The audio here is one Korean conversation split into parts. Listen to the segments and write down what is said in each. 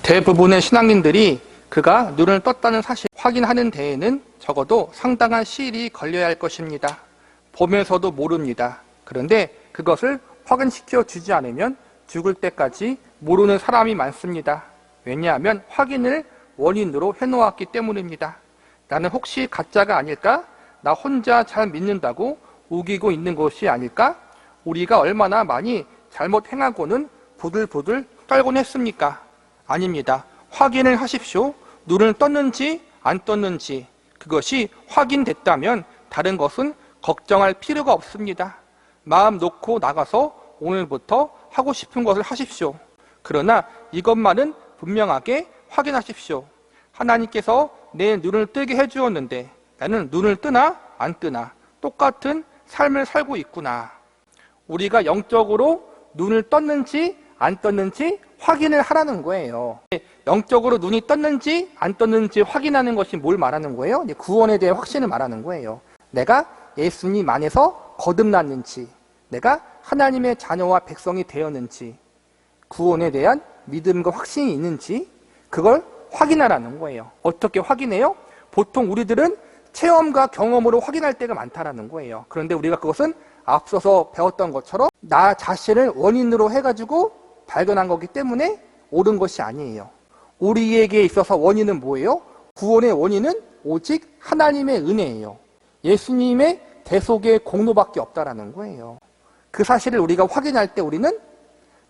대부분의 신앙인들이 그가 눈을 떴다는 사실 확인하는 데에는 적어도 상당한 시일이 걸려야 할 것입니다. 보면서도 모릅니다. 그런데 그것을 확인시켜 주지 않으면 죽을 때까지 모르는 사람이 많습니다. 왜냐하면 확인을 원인으로 해놓았기 때문입니다. 나는 혹시 가짜가 아닐까? 나 혼자 잘 믿는다고 우기고 있는 것이 아닐까? 우리가 얼마나 많이 잘못 행하고는 부들부들 떨곤 했습니까? 아닙니다. 확인을 하십시오. 눈을 떴는지 안 떴는지 그것이 확인됐다면 다른 것은 걱정할 필요가 없습니다. 마음 놓고 나가서 오늘부터 하고 싶은 것을 하십시오. 그러나 이것만은 분명하게 확인하십시오. 하나님께서 내 눈을 뜨게 해주었는데 나는 눈을 뜨나 안 뜨나 똑같은 삶을 살고 있구나. 우리가 영적으로 눈을 떴는지 안 떴는지 확인을 하라는 거예요. 영적으로 눈이 떴는지 안 떴는지 확인하는 것이 뭘 말하는 거예요? 구원에 대해 확신을 말하는 거예요. 내가 예수님 안에서 거듭났는지, 내가 하나님의 자녀와 백성이 되었는지, 구원에 대한 믿음과 확신이 있는지 그걸 확인하라는 거예요. 어떻게 확인해요? 보통 우리들은 체험과 경험으로 확인할 때가 많다라는 거예요. 그런데 우리가 그것은 앞서서 배웠던 것처럼 나 자신을 원인으로 해가지고 발견한 거기 때문에 옳은 것이 아니에요. 우리에게 있어서 원인은 뭐예요? 구원의 원인은 오직 하나님의 은혜예요. 예수님의 대속의 공로밖에 없다라는 거예요. 그 사실을 우리가 확인할 때 우리는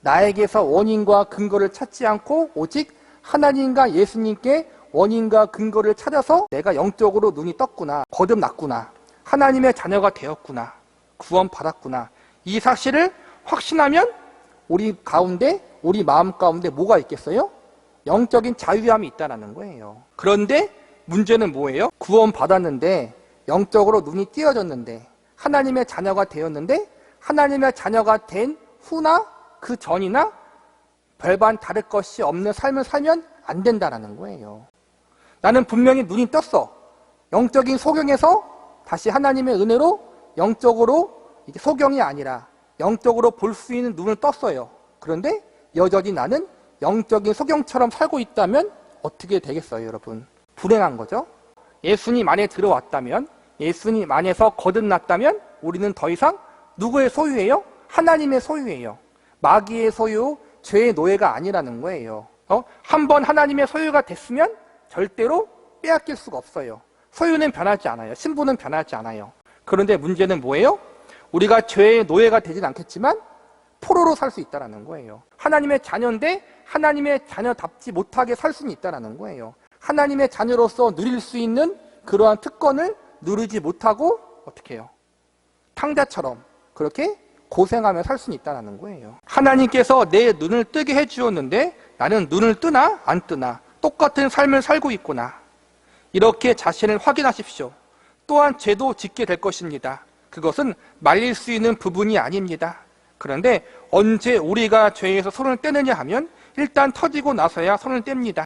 나에게서 원인과 근거를 찾지 않고 오직 하나님과 예수님께 원인과 근거를 찾아서 내가 영적으로 눈이 떴구나, 거듭났구나, 하나님의 자녀가 되었구나, 구원받았구나, 이 사실을 확신하면 우리 가운데, 우리 마음 가운데 뭐가 있겠어요? 영적인 자유함이 있다는 거예요. 그런데 문제는 뭐예요? 구원받았는데 영적으로 눈이 띄어졌는데 하나님의 자녀가 되었는데 하나님의 자녀가 된 후나 그 전이나 별반 다를 것이 없는 삶을 살면 안 된다는 거예요. 나는 분명히 눈이 떴어. 영적인 소경에서 다시 하나님의 은혜로 영적으로, 이게 소경이 아니라 영적으로 볼 수 있는 눈을 떴어요. 그런데 여전히 나는 영적인 소경처럼 살고 있다면 어떻게 되겠어요, 여러분? 불행한 거죠. 예수님 안에 들어왔다면, 예수님 안에서 거듭났다면 우리는 더 이상 누구의 소유예요? 하나님의 소유예요. 마귀의 소유, 죄의 노예가 아니라는 거예요. 한번 하나님의 소유가 됐으면 절대로 빼앗길 수가 없어요. 소유는 변하지 않아요. 신분은 변하지 않아요. 그런데 문제는 뭐예요? 우리가 죄의 노예가 되진 않겠지만 포로로 살 수 있다는 거예요. 하나님의 자녀인데 하나님의 자녀답지 못하게 살 수는 있다는 거예요. 하나님의 자녀로서 누릴 수 있는 그러한 특권을 누리지 못하고 어떻게 해요? 탕자처럼 그렇게 고생하며 살 수는 있다는 거예요. 하나님께서 내 눈을 뜨게 해주었는데 나는 눈을 뜨나 안 뜨나 똑같은 삶을 살고 있구나. 이렇게 자신을 확인하십시오. 또한 죄도 짓게 될 것입니다. 그것은 말릴 수 있는 부분이 아닙니다. 그런데 언제 우리가 죄에서 손을 떼느냐 하면 일단 터지고 나서야 손을 뗍니다.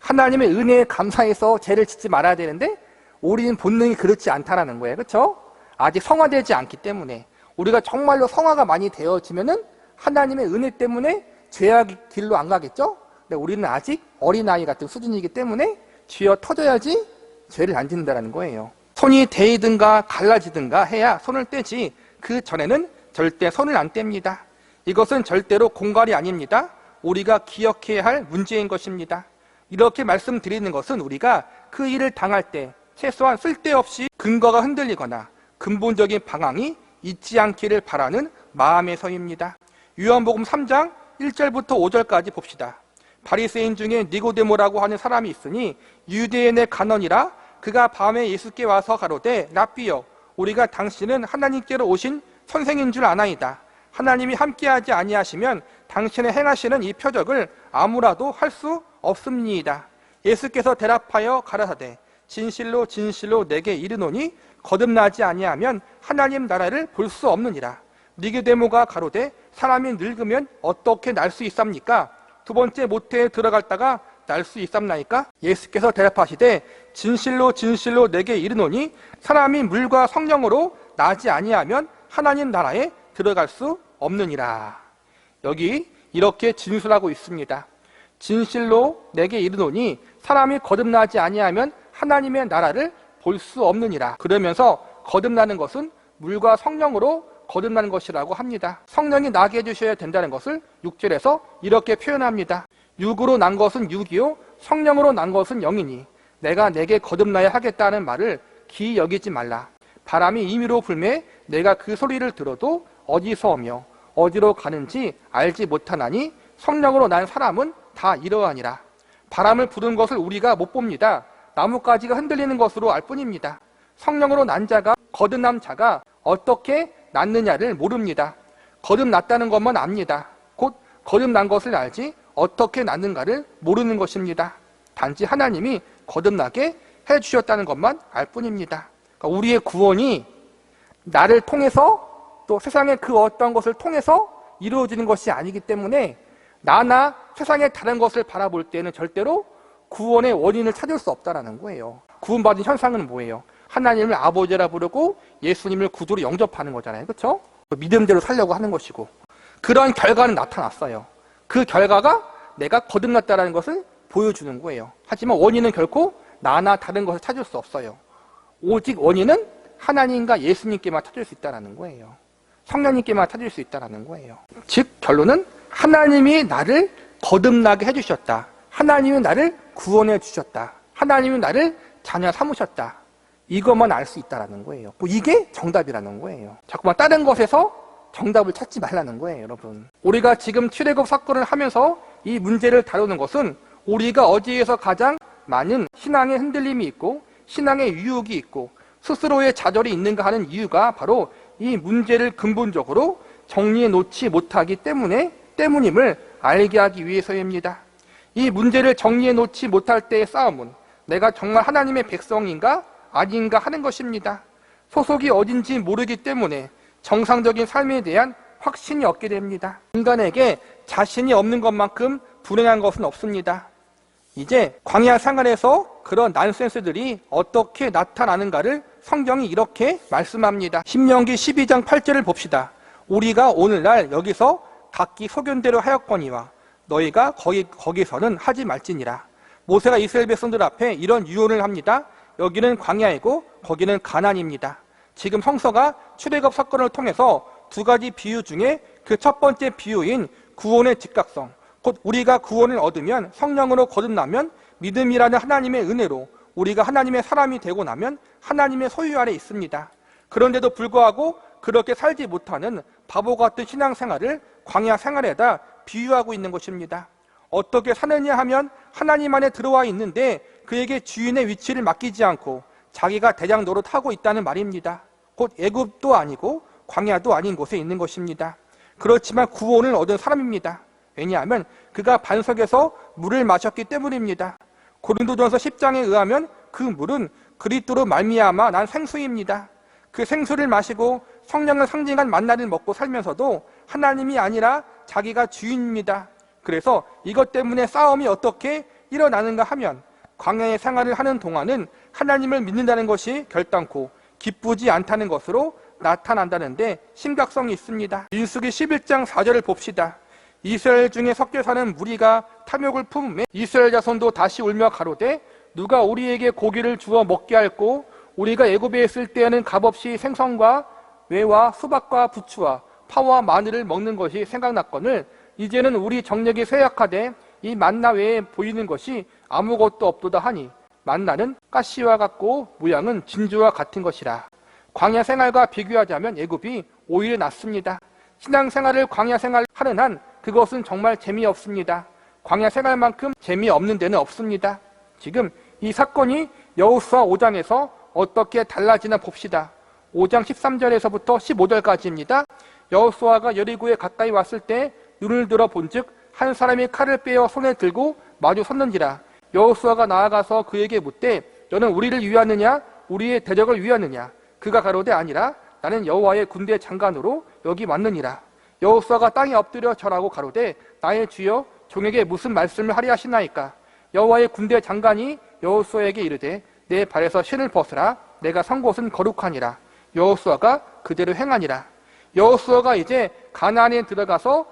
하나님의 은혜에 감사해서 죄를 짓지 말아야 되는데 우리는 본능이 그렇지 않다는 거예요. 그렇죠? 아직 성화되지 않기 때문에 우리가 정말로 성화가 많이 되어지면은 하나님의 은혜 때문에 죄악 길로 안 가겠죠? 근데 우리는 아직 어린아이 같은 수준이기 때문에 쥐어 터져야지 죄를 안 짓는다는 거예요. 손이 데이든가 갈라지든가 해야 손을 떼지 그 전에는 절대 손을 안 뗍니다. 이것은 절대로 공갈이 아닙니다. 우리가 기억해야 할 문제인 것입니다. 이렇게 말씀드리는 것은 우리가 그 일을 당할 때 최소한 쓸데없이 근거가 흔들리거나 근본적인 방향이 있지 않기를 바라는 마음에서입니다. 요한복음 3장 1절부터 5절까지 봅시다. 바리새인 중에 니고데모라고 하는 사람이 있으니 유대인의 간원이라 그가 밤에 예수께 와서 가로되 랍비여 우리가 당신은 하나님께로 오신 선생인 줄 아나이다. 하나님이 함께하지 아니하시면 당신의 행하시는 이 표적을 아무라도 할 수 없습니다. 예수께서 대답하여 가라사대 진실로 진실로 내게 이르노니 거듭나지 아니하면 하나님 나라를 볼 수 없느니라. 니고데모가 가로되 사람이 늙으면 어떻게 날 수 있습니까? 두 번째 모태에 들어갔다가 날 수 있삼나이까? 예수께서 대답하시되 진실로 진실로 내게 이르노니 사람이 물과 성령으로 나지 아니하면 하나님 나라에 들어갈 수 없느니라. 여기 이렇게 진술하고 있습니다. 진실로 내게 이르노니 사람이 거듭나지 아니하면 하나님의 나라를 볼 수 없느니라. 그러면서 거듭나는 것은 물과 성령으로 거듭나는 것이라고 합니다. 성령이 나게 해주셔야 된다는 것을 6절에서 이렇게 표현합니다. 육으로 난 것은 육이요 성령으로 난 것은 영이니 내가 내게 거듭나야 하겠다는 말을 기이 여기지 말라. 바람이 임의로 불매 내가 그 소리를 들어도 어디서 오며 어디로 가는지 알지 못하나니 성령으로 난 사람은 다 이러하니라. 바람을 부는 것을 우리가 못 봅니다. 나뭇가지가 흔들리는 것으로 알 뿐입니다. 성령으로 난 자가, 거듭난 자가 어떻게 낫느냐를 모릅니다. 거듭났다는 것만 압니다. 곧 거듭난 것을 알지 어떻게 낫는가를 모르는 것입니다. 단지 하나님이 거듭나게 해주셨다는 것만 알 뿐입니다. 그러니까 우리의 구원이 나를 통해서 또 세상의 그 어떤 것을 통해서 이루어지는 것이 아니기 때문에 나나 세상의 다른 것을 바라볼 때는 절대로 구원의 원인을 찾을 수 없다는 거예요. 구원받은 현상은 뭐예요? 하나님을 아버지라 부르고 예수님을 구주로 영접하는 거잖아요. 그렇죠? 믿음대로 살려고 하는 것이고 그런 결과는 나타났어요. 그 결과가 내가 거듭났다는 것을 보여주는 거예요. 하지만 원인은 결코 나나 다른 것을 찾을 수 없어요. 오직 원인은 하나님과 예수님께만 찾을 수 있다는 거예요. 성령님께만 찾을 수 있다는 거예요. 즉 결론은 하나님이 나를 거듭나게 해주셨다. 하나님이 나를 구원해 주셨다. 하나님이 나를 자녀 삼으셨다. 이것만 알 수 있다는 거예요. 이게 정답이라는 거예요. 자꾸만 다른 것에서 정답을 찾지 말라는 거예요, 여러분. 우리가 지금 출애굽 사건을 하면서 이 문제를 다루는 것은 우리가 어디에서 가장 많은 신앙의 흔들림이 있고 신앙의 유혹이 있고 스스로의 좌절이 있는가 하는 이유가 바로 이 문제를 근본적으로 정리해 놓지 못하기 때문임을 알게 하기 위해서입니다. 이 문제를 정리해 놓지 못할 때의 싸움은 내가 정말 하나님의 백성인가 아닌가 하는 것입니다. 소속이 어딘지 모르기 때문에 정상적인 삶에 대한 확신이 없게 됩니다. 인간에게 자신이 없는 것만큼 불행한 것은 없습니다. 이제 광야 생활에서 그런 난센스들이 어떻게 나타나는가를 성경이 이렇게 말씀합니다. 신명기 12장 8절을 봅시다. 우리가 오늘날 여기서 각기 소견대로 하였거니와 너희가 거기서는 하지 말지니라. 모세가 이스라엘 백성들 앞에 이런 유언을 합니다. 여기는 광야이고 거기는 가나안입니다. 지금 성서가 출애굽 사건을 통해서 두 가지 비유 중에 그 첫 번째 비유인 구원의 즉각성, 곧 우리가 구원을 얻으면 성령으로 거듭나면 믿음이라는 하나님의 은혜로 우리가 하나님의 사람이 되고 나면 하나님의 소유 아래 있습니다. 그런데도 불구하고 그렇게 살지 못하는 바보 같은 신앙생활을 광야 생활에다 비유하고 있는 것입니다. 어떻게 사느냐 하면 하나님 안에 들어와 있는데 그에게 주인의 위치를 맡기지 않고 자기가 대장 노릇하고 있다는 말입니다. 곧 애굽도 아니고 광야도 아닌 곳에 있는 것입니다. 그렇지만 구원을 얻은 사람입니다. 왜냐하면 그가 반석에서 물을 마셨기 때문입니다. 고린도전서 10장에 의하면 그 물은 그리스도로 말미암아 난 생수입니다. 그 생수를 마시고 성령을 상징한 만나를 먹고 살면서도 하나님이 아니라 자기가 주인입니다. 그래서 이것 때문에 싸움이 어떻게 일어나는가 하면 광야의 생활을 하는 동안은 하나님을 믿는다는 것이 결단코 기쁘지 않다는 것으로 나타난다는데 심각성이 있습니다. 민수기 11장 4절을 봅시다. 이스라엘 중에 섞여 사는 무리가 탐욕을 품음에 이스라엘 자손도 다시 울며 가로되 누가 우리에게 고기를 주어 먹게 할꼬 우리가 애굽에 있을 때에는 값없이 생선과 외와 수박과 부추와 파와 마늘을 먹는 것이 생각났거늘 이제는 우리 정력이 쇠약하되 이 만나 외에 보이는 것이 아무것도 없도다 하니 만나는 가시와 같고 모양은 진주와 같은 것이라. 광야 생활과 비교하자면 애굽이 오히려 낫습니다. 신앙생활을 광야 생활 하는 한 그것은 정말 재미없습니다. 광야 생활만큼 재미없는 데는 없습니다. 지금 이 사건이 여호수아 5장에서 어떻게 달라지나 봅시다. 5장 13절에서부터 15절까지입니다. 여호수아가 여리고에 가까이 왔을 때 눈을 들어 본즉 한 사람이 칼을 빼어 손에 들고 마주 섰는지라. 여호수아가 나아가서 그에게 묻되 너는 우리를 위하느냐 우리의 대적을 위하느냐. 그가 가로되 아니라 나는 여호와의 군대 장관으로 여기 왔느니라. 여호수아가 땅에 엎드려 절하고 가로되 나의 주여 종에게 무슨 말씀을 하리 하시나이까. 여호와의 군대 장관이 여호수아에게 이르되 내 발에서 신을 벗으라. 내가 선 곳은 거룩하니라. 여호수아가 그대로 행하니라. 여호수아가 이제 가나안에 들어가서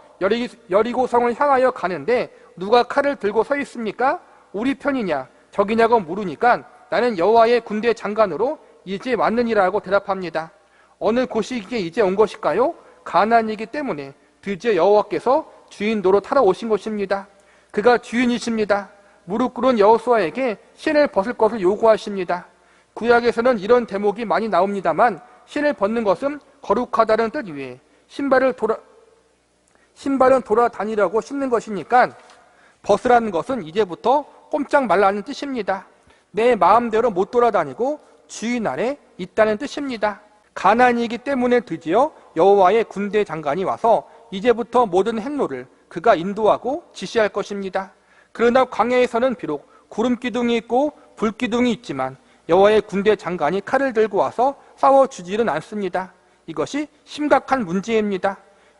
여리고성을 향하여 가는데 누가 칼을 들고 서 있습니까? 우리 편이냐 적이냐고 물으니까 나는 여호와의 군대 장관으로 이제 왔느니라고 대답합니다. 어느 곳이기에 이제 온 것일까요? 가나안이기 때문에 드디어 여호와께서 주인 노릇하러 오신 것입니다. 그가 주인이십니다. 무릎 꿇은 여호수아에게 신을 벗을 것을 요구하십니다. 구약에서는 이런 대목이 많이 나옵니다만 신을 벗는 것은 거룩하다는 뜻 위에 신발은 돌아다니려고 신는 것이니까 벗으라는 것은 이제부터 꼼짝 말라는 뜻입니다. 내 마음대로 못 돌아다니고 주인 아래 있다는 뜻입니다. 가나안이기 때문에 드디어 여호와의 군대 장관이 와서 이제부터 모든 행로를 그가 인도하고 지시할 것입니다. 그러나 광야에서는 비록 구름 기둥이 있고 불 기둥이 있지만 여호와의 군대 장관이 칼을 들고 와서 싸워주지는 않습니다. 이것이 심각한 문제입니다.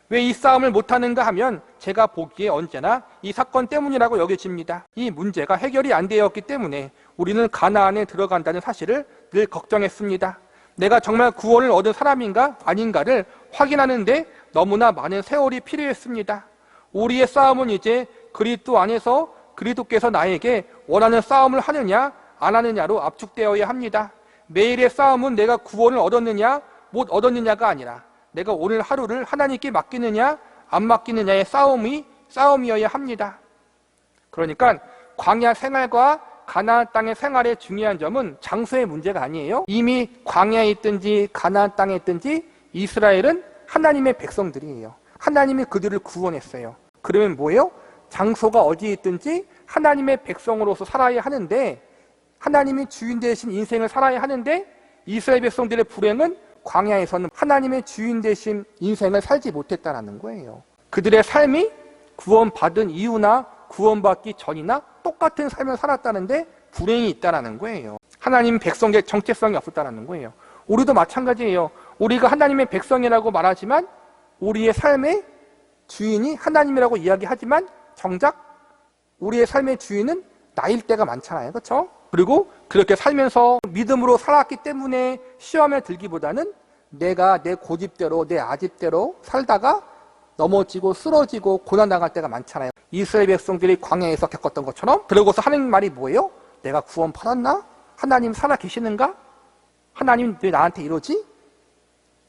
왜 이 싸움을 못하는가 하면 제가 보기에 언제나 이 사건 때문이라고 여겨집니다. 이 문제가 해결이 안 되었기 때문에 우리는 가나안에 들어간다는 사실을 늘 걱정했습니다. 내가 정말 구원을 얻은 사람인가 아닌가를 확인하는데 너무나 많은 세월이 필요했습니다. 우리의 싸움은 이제 그리스도 안에서 그리스도께서 나에게 원하는 싸움을 하느냐 안 하느냐로 압축되어야 합니다. 매일의 싸움은 내가 구원을 얻었느냐 못 얻었느냐가 아니라 내가 오늘 하루를 하나님께 맡기느냐 안 맡기느냐의 싸움이어야 합니다. 그러니까 광야 생활과 가나안 땅의 생활의 중요한 점은 장소의 문제가 아니에요. 이미 광야에 있든지 가나안 땅에 있든지 이스라엘은 하나님의 백성들이에요. 하나님이 그들을 구원했어요. 그러면 뭐예요? 장소가 어디에 있든지 하나님의 백성으로서 살아야 하는데 하나님이 주인 되신 인생을 살아야 하는데 이스라엘 백성들의 불행은 광야에서는 하나님의 주인 되신 인생을 살지 못했다는 거예요. 그들의 삶이 구원받은 이후나 구원받기 전이나 똑같은 삶을 살았다는데 불행이 있다는 거예요. 하나님 백성의 정체성이 없었다는 거예요. 우리도 마찬가지예요. 우리가 하나님의 백성이라고 말하지만 우리의 삶의 주인이 하나님이라고 이야기하지만 정작 우리의 삶의 주인은 나일 때가 많잖아요. 그렇죠? 그리고 그렇게 살면서 믿음으로 살았기 때문에 시험에 들기보다는 내가 내 고집대로 내 아집대로 살다가 넘어지고 쓰러지고 고난당할 때가 많잖아요. 이스라엘 백성들이 광야에서 겪었던 것처럼. 그러고서 하는 말이 뭐예요? 내가 구원 받았나? 하나님 살아 계시는가? 하나님 왜 나한테 이러지?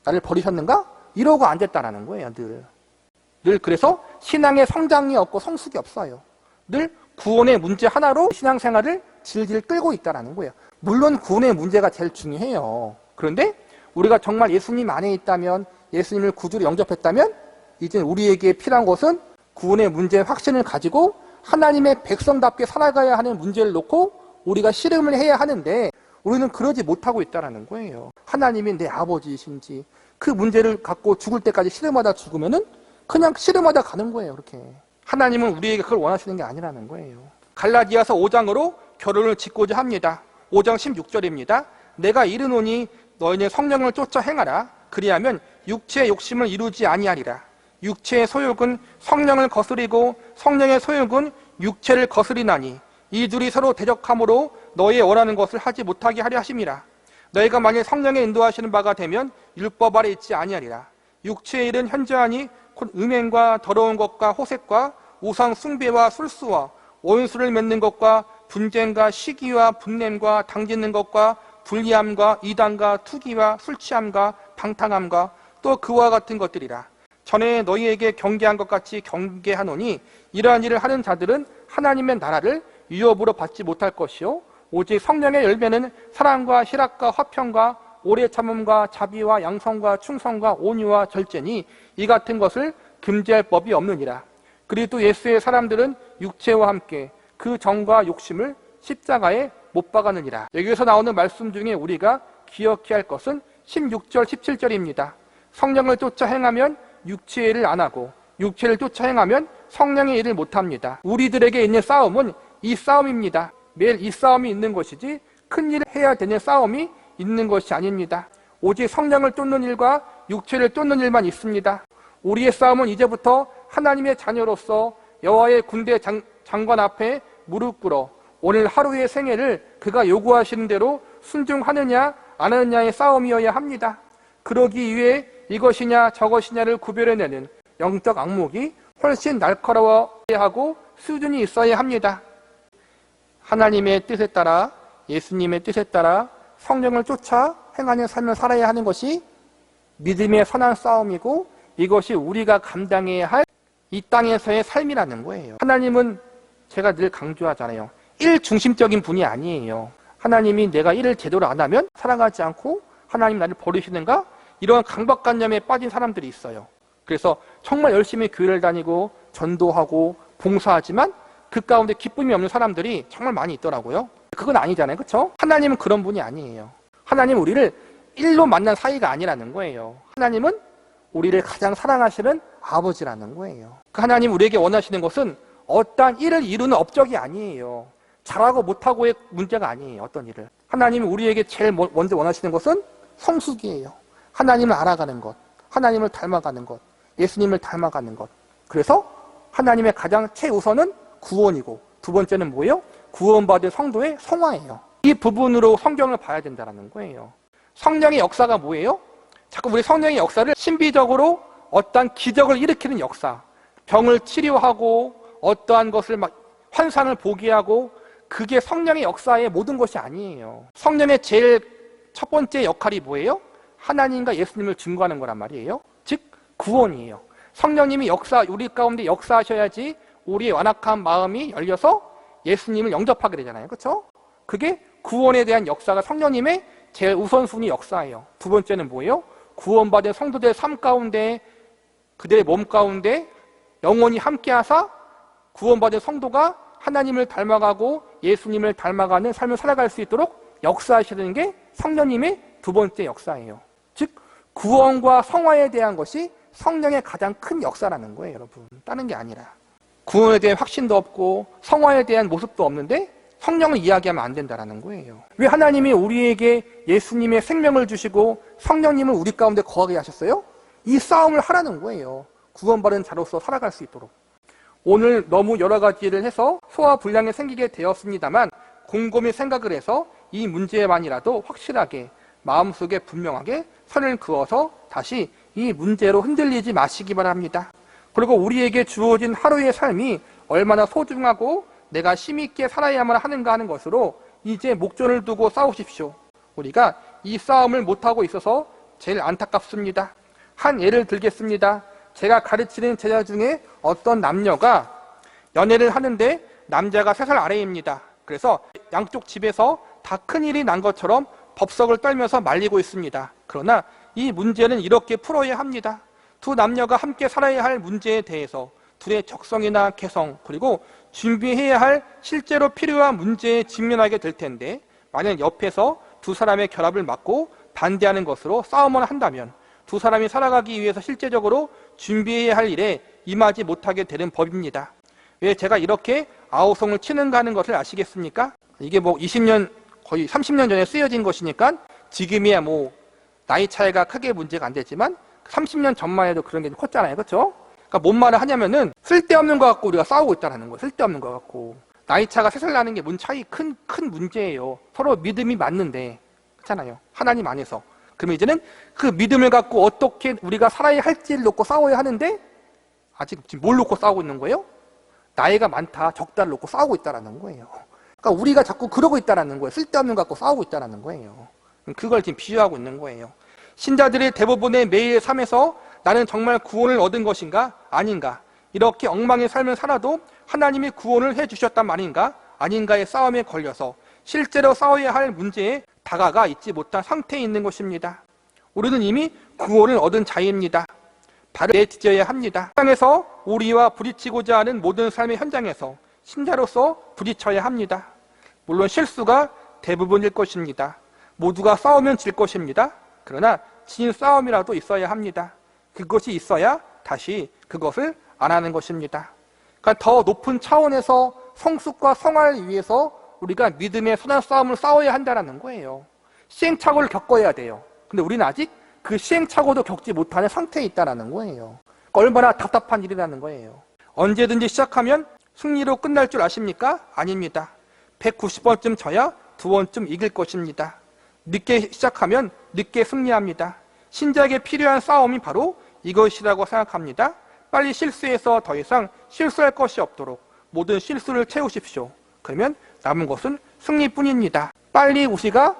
나를 버리셨는가? 이러고 앉았다라는 거예요. 늘 그래서 신앙의 성장이 없고 성숙이 없어요. 늘 구원의 문제 하나로 신앙생활을 질질 끌고 있다는 거예요. 물론 구원의 문제가 제일 중요해요. 그런데 우리가 정말 예수님 안에 있다면, 예수님을 구주로 영접했다면 이제 우리에게 필요한 것은 구원의 문제의 확신을 가지고 하나님의 백성답게 살아가야 하는 문제를 놓고 우리가 씨름을 해야 하는데 우리는 그러지 못하고 있다는 거예요. 하나님이 내 아버지이신지 그 문제를 갖고 죽을 때까지 씨름하다 죽으면은 그냥 씨름하다 가는 거예요. 그렇게. 하나님은 우리에게 그걸 원하시는 게 아니라는 거예요. 갈라디아서 5장으로 결론을 짓고자 합니다. 5장 16절입니다. 내가 이르노니 너희는 성령을 쫓아 행하라. 그리하면 육체의 욕심을 이루지 아니하리라. 육체의 소욕은 성령을 거스리고 성령의 소욕은 육체를 거스리나니 이 둘이 서로 대적함으로 너희의 원하는 것을 하지 못하게 하려 하심이라. 너희가 만일 성령의 인도하시는 바가 되면 율법 아래 있지 아니하리라. 육체의 일은 현저하니 곧 음행과 더러운 것과 호색과 우상 숭배와 술수와 원수를 맺는 것과 분쟁과 시기와 분냄과 당짓는 것과 불리함과 이단과 투기와 술취함과 방탕함과 또 그와 같은 것들이라. 전에 너희에게 경계한 것 같이 경계하노니 이러한 일을 하는 자들은 하나님의 나라를 유업으로 받지 못할 것이요 오직 성령의 열매는 사랑과 희락과 화평과 오래 참음과 자비와 양성과 충성과 온유와 절제니 이 같은 것을 금지할 법이 없느니라. 그리고 예수의 사람들은 육체와 함께 그 정과 욕심을 십자가에 못 박았느니라. 여기에서 나오는 말씀 중에 우리가 기억해야 할 것은 16절, 17절입니다. 성령을 쫓아 행하면 육체의 일을 안 하고 육체를 쫓아 행하면 성령의 일을 못합니다. 우리들에게 있는 싸움은 이 싸움입니다. 매일 이 싸움이 있는 것이지 큰 일을 해야 되는 싸움이 있는 것이 아닙니다. 오직 성령을 쫓는 일과 육체를 쫓는 일만 있습니다. 우리의 싸움은 이제부터 하나님의 자녀로서 여호와의 군대 장관 앞에 무릎 꿇어 오늘 하루의 생애를 그가 요구하시는 대로 순종하느냐 안 하느냐의 싸움이어야 합니다. 그러기 위해 이것이냐 저것이냐를 구별해내는 영적 안목이 훨씬 날카로워야 하고 수준이 있어야 합니다. 하나님의 뜻에 따라, 예수님의 뜻에 따라 성령을 쫓아 행하는 삶을 살아야 하는 것이 믿음의 선한 싸움이고, 이것이 우리가 감당해야 할 이 땅에서의 삶이라는 거예요. 하나님은 제가 늘 강조하잖아요. 일 중심적인 분이 아니에요. 하나님이 내가 일을 제대로 안 하면 사랑하지 않고 하나님 나를 버리시는가? 이런 강박관념에 빠진 사람들이 있어요. 그래서 정말 열심히 교회를 다니고 전도하고 봉사하지만 그 가운데 기쁨이 없는 사람들이 정말 많이 있더라고요. 그건 아니잖아요. 그렇죠? 하나님은 그런 분이 아니에요. 하나님은 우리를 일로 만난 사이가 아니라는 거예요. 하나님은 우리를 가장 사랑하시는 아버지라는 거예요. 그 하나님 우리에게 원하시는 것은 어떠한 일을 이루는 업적이 아니에요. 잘하고 못하고의 문제가 아니에요. 어떤 일을. 하나님이 우리에게 제일 먼저 원하시는 것은 성숙이에요. 하나님을 알아가는 것, 하나님을 닮아가는 것, 예수님을 닮아가는 것. 그래서 하나님의 가장 최우선은 구원이고, 두 번째는 뭐예요? 구원받은 성도의 성화예요. 이 부분으로 성경을 봐야 된다는 거예요. 성령의 역사가 뭐예요? 자꾸 우리 성령의 역사를 신비적으로 어떠한 기적을 일으키는 역사, 병을 치료하고 어떠한 것을 막 환상을 보게 하고, 그게 성령의 역사의 모든 것이 아니에요. 성령의 제일 첫 번째 역할이 뭐예요? 하나님과 예수님을 증거하는 거란 말이에요. 즉 구원이에요. 성령님이 우리 가운데 역사하셔야지 우리의 완악한 마음이 열려서 예수님을 영접하게 되잖아요. 그렇죠? 그게 구원에 대한 역사가 성령님의 제일 우선순위 역사예요. 두 번째는 뭐예요? 구원받은 성도들의 삶 가운데, 그들의 몸 가운데 영원히 함께하사 구원받은 성도가 하나님을 닮아가고 예수님을 닮아가는 삶을 살아갈 수 있도록 역사하시는 게 성령님의 두 번째 역사예요. 즉 구원과 성화에 대한 것이 성령의 가장 큰 역사라는 거예요, 여러분. 다른 게 아니라. 구원에 대한 확신도 없고 성화에 대한 모습도 없는데 성령을 이야기하면 안 된다는 거예요. 왜 하나님이 우리에게 예수님의 생명을 주시고 성령님을 우리 가운데 거하게 하셨어요? 이 싸움을 하라는 거예요. 구원받은 자로서 살아갈 수 있도록. 오늘 너무 여러 가지를 해서 소화불량이 생기게 되었습니다만, 곰곰이 생각을 해서 이 문제만이라도 확실하게 마음속에 분명하게 선을 그어서 다시 이 문제로 흔들리지 마시기 바랍니다. 그리고 우리에게 주어진 하루의 삶이 얼마나 소중하고 내가 힘있게 살아야만 하는가 하는 것으로 이제 목전을 두고 싸우십시오. 우리가 이 싸움을 못하고 있어서 제일 안타깝습니다. 한 예를 들겠습니다. 제가 가르치는 제자 중에 어떤 남녀가 연애를 하는데 남자가 3살 아래입니다. 그래서 양쪽 집에서 다 큰일이 난 것처럼 법석을 떨면서 말리고 있습니다. 그러나 이 문제는 이렇게 풀어야 합니다. 두 남녀가 함께 살아야 할 문제에 대해서 둘의 적성이나 개성, 그리고 준비해야 할 실제로 필요한 문제에 직면하게 될 텐데, 만약 옆에서 두 사람의 결합을 막고 반대하는 것으로 싸움을 한다면 두 사람이 살아가기 위해서 실제적으로 준비해야 할 일에 임하지 못하게 되는 법입니다. 왜 제가 이렇게 아우성을 치는가 하는 것을 아시겠습니까? 이게 20년, 거의 30년 전에 쓰여진 것이니까 지금이야 나이 차이가 크게 문제가 안 되지만 30년 전만 해도 그런 게 컸잖아요. 그렇죠? 그러니까 뭔 말을 하냐면은 쓸데없는 거 갖고 우리가 싸우고 있다는 거예요. 쓸데없는 거 갖고. 나이 차가 3살 나는 게 뭔 차이 큰 문제예요. 서로 믿음이 맞는데. 그렇잖아요. 하나님 안에서. 그러면 이제는 그 믿음을 갖고 어떻게 우리가 살아야 할지를 놓고 싸워야 하는데, 아직 지금 뭘 놓고 싸우고 있는 거예요? 나이가 많다, 적다를 놓고 싸우고 있다는 거예요. 그러니까 우리가 자꾸 그러고 있다는 거예요. 쓸데없는 거 갖고 싸우고 있다는 거예요. 그걸 지금 비유하고 있는 거예요. 신자들의 대부분의 매일의 삶에서 나는 정말 구원을 얻은 것인가? 아닌가? 이렇게 엉망의 삶을 살아도 하나님이 구원을 해주셨단 말인가? 아닌가의 싸움에 걸려서 실제로 싸워야 할 문제에 다가가 있지 못한 상태에 있는 것입니다. 우리는 이미 구원을 얻은 자입니다. 발을 내딛어야 합니다. 세상에서 우리와 부딪히고자 하는 모든 삶의 현장에서 신자로서 부딪혀야 합니다. 물론 실수가 대부분일 것입니다. 모두가 싸우면 질 것입니다. 그러나 진 싸움이라도 있어야 합니다. 그것이 있어야 다시 그것을 안 하는 것입니다. 그러니까 더 높은 차원에서 성숙과 성화를 위해서 우리가 믿음의 선한 싸움을 싸워야 한다는 거예요. 시행착오를 겪어야 돼요. 근데 우리는 아직 그 시행착오도 겪지 못하는 상태에 있다는 거예요. 그러니까 얼마나 답답한 일이라는 거예요. 언제든지 시작하면 승리로 끝날 줄 아십니까? 아닙니다. 190번쯤 져야 2번쯤 이길 것입니다. 늦게 시작하면 늦게 승리합니다. 신자에게 필요한 싸움이 바로 이것이라고 생각합니다. 빨리 실수해서 더 이상 실수할 것이 없도록 모든 실수를 채우십시오. 그러면 남은 것은 승리뿐입니다. 빨리 우리가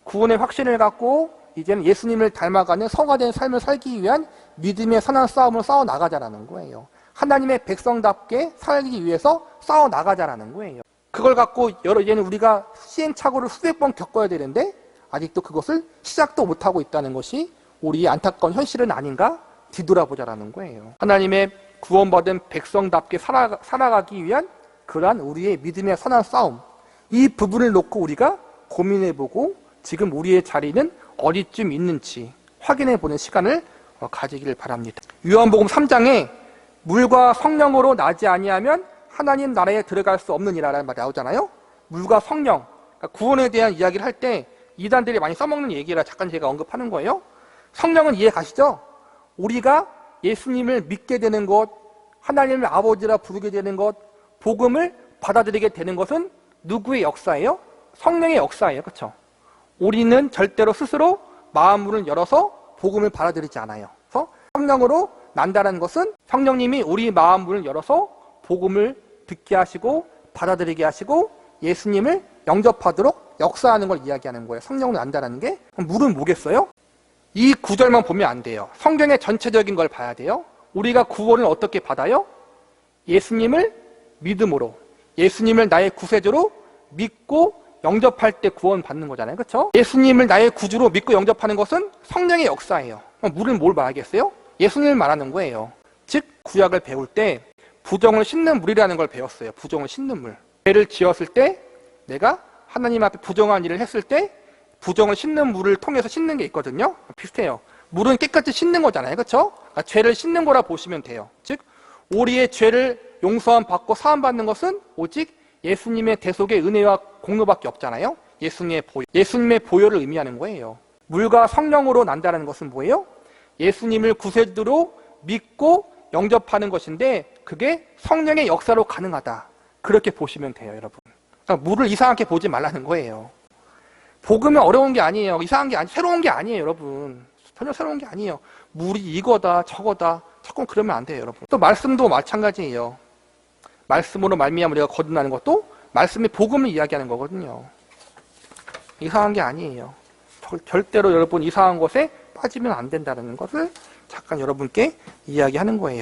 구원의 확신을 갖고 이제는 예수님을 닮아가는 성화된 삶을 살기 위한 믿음의 선한 싸움을 싸워나가자라는 거예요. 하나님의 백성답게 살기 위해서 싸워나가자라는 거예요. 그걸 갖고 이제는 우리가 시행착오를 수백 번 겪어야 되는데 아직도 그것을 시작도 못하고 있다는 것이 우리의 안타까운 현실은 아닌가 뒤돌아보자라는 거예요. 하나님의 구원받은 백성답게 살아가기 위한 그러한 우리의 믿음의 선한 싸움, 이 부분을 놓고 우리가 고민해보고 지금 우리의 자리는 어디쯤 있는지 확인해보는 시간을 가지기를 바랍니다. 요한복음 3장에 물과 성령으로 나지 아니하면 하나님 나라에 들어갈 수 없느니라라는 말이 나오잖아요. 물과 성령, 그러니까 구원에 대한 이야기를 할 때 이단들이 많이 써먹는 얘기라 잠깐 제가 언급하는 거예요. 성령은 이해 가시죠? 우리가 예수님을 믿게 되는 것, 하나님을 아버지라 부르게 되는 것, 복음을 받아들이게 되는 것은 누구의 역사예요? 성령의 역사예요. 그렇죠? 우리는 절대로 스스로 마음문을 열어서 복음을 받아들이지 않아요. 그래서 성령으로 난다는 것은 성령님이 우리 마음문을 열어서 복음을 듣게 하시고 받아들이게 하시고 예수님을 영접하도록 역사하는 걸 이야기하는 거예요. 성령으로 난다는 게. 그럼 물은 뭐겠어요? 이 구절만 보면 안 돼요. 성경의 전체적인 걸 봐야 돼요. 우리가 구원을 어떻게 받아요? 예수님을 믿음으로, 예수님을 나의 구세주로 믿고 영접할 때 구원 받는 거잖아요. 그렇죠? 예수님을 나의 구주로 믿고 영접하는 것은 성령의 역사예요. 그럼 물은 뭘 말하겠어요? 예수님을 말하는 거예요. 즉 구약을 배울 때 부정을 씻는 물이라는 걸 배웠어요. 부정을 씻는 물. 죄를 지었을 때 내가 하나님 앞에 부정한 일을 했을 때 부정을 씻는 물을 통해서 씻는 게 있거든요. 비슷해요. 물은 깨끗이 씻는 거잖아요. 그렇죠? 그러니까 죄를 씻는 거라 보시면 돼요. 즉 우리의 죄를 용서함 받고 사함 받는 것은 오직 예수님의 대속의 은혜와 공로밖에 없잖아요. 예수님의 보혈을 의미하는 거예요. 물과 성령으로 난다는 것은 뭐예요? 예수님을 구세주로 믿고 영접하는 것인데 그게 성령의 역사로 가능하다. 그렇게 보시면 돼요, 여러분. 그러니까 물을 이상하게 보지 말라는 거예요. 복음은 어려운 게 아니에요. 이상한 게 새로운 게 아니에요, 여러분. 전혀 새로운 게 아니에요. 물이 이거다, 저거다. 자꾸 그러면 안 돼요, 여러분. 또 말씀도 마찬가지예요. 말씀으로 말미암아 우리가 거듭나는 것도 말씀의 복음을 이야기하는 거거든요. 이상한 게 아니에요. 절대로 여러분 이상한 것에 빠지면 안 된다는 것을 잠깐 여러분께 이야기하는 거예요.